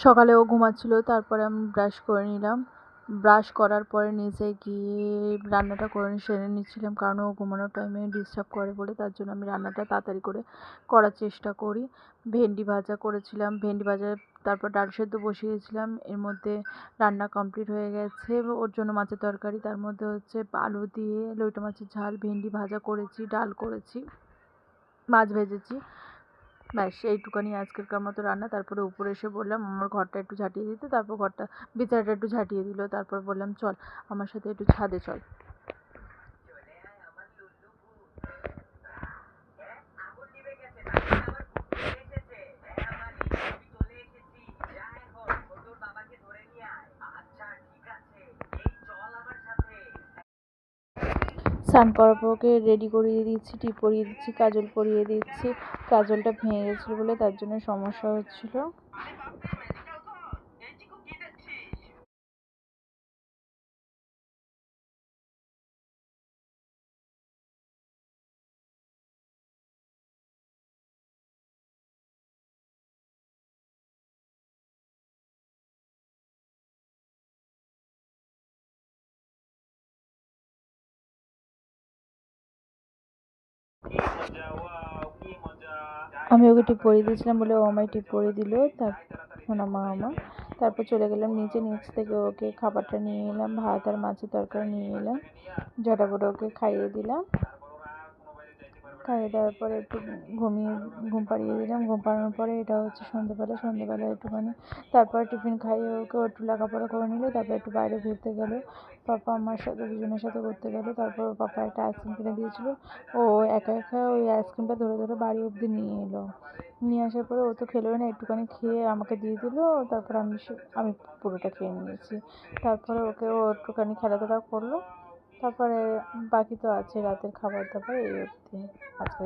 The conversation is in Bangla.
সকালে ও ঘুমাচ্ছিল, তারপরে আমি ব্রাশ করে নিলাম। ব্রাশ করার পরে নিচে গিয়ে রান্নাটা করে সেরে নিচ্ছিলাম, কারণ ও ঘুমানোর টাইমে ডিস্টার্ব করে বলে, তার জন্য আমি রান্নাটা তাড়াতাড়ি করে করার চেষ্টা করি। ভেন্ডি ভাজা করেছিলাম, ভেন্ডি ভাজা, তারপর ডাল সেদ্ধ বসিয়েছিলাম। এর মধ্যে রান্না কমপ্লিট হয়ে গেছে। ওর জন্য মাছের তরকারি, তার মধ্যে হচ্ছে আলু দিয়ে লইটা মাছের ঝাল, ভেন্ডি ভাজা করেছি, ডাল করেছি, মাছ ভেজেছি। ব্যাস এইটুখানি আজকেরকার মতো রান্না। তারপরে উপরে এসে বললাম আমার ঘরটা একটু ঝাঁটিয়ে দিতে, তারপর ঘরটা বিছানাটা একটু ঝাঁটিয়ে দিল। তারপর বললাম চল আমার সাথে একটু ছাদে চল। স্নান করার পর ওকে রেডি করিয়ে দিচ্ছি, টিপ পরিয়ে দিচ্ছি, কাজল পরিয়ে দিচ্ছি। কাজলটা ভেঙে গেছিলো বলে তার জন্য সমস্যা হচ্ছিলো। আমি ওকে টিপ পরিয়ে দিয়েছিলাম বলে ও আমায় টিপ পরিয়ে দিল। তার সোনা মা আমার। তারপর চলে গেলাম নিচে, নিচ থেকে ওকে খাবারটা নিয়ে এলাম, ভাত আর মাছের তরকারি নিয়ে এলাম, ঝটাপট ওকে খাইয়ে দিলাম। খাইয়ে দেওয়ার পরে একটু ঘুম পাড়িয়ে দিলাম। ঘুম পাড়ানোর পরে এটা হচ্ছে সন্ধ্যেবেলা একটুখানি, তারপর টিফিন খাইয়ে ওকে একটু লেখাপড়া করে নিল। তারপর একটু বাইরে ঘুরতে গেল, পাপা আমার সাথে, দুজনের সাথে ঘুরতে গেল। তারপর পাপা একটা আইসক্রিম কিনে দিয়েছিল, ও একা একা ওই আইসক্রিমটা ধরে ধরে বাড়ি অবধি নিয়ে এলো। নিয়ে আসার পরে ও তো খেলো না, একটুখানি খেয়ে আমাকে দিয়ে দিল। তারপর আমি পুরোটা খেয়ে নিয়েছি। তারপরে ও একটুখানি খেলাধুলা করলো। তারপরে বাকি তো আছে রাতের খাবার দাবার, এই অবধি আজকে।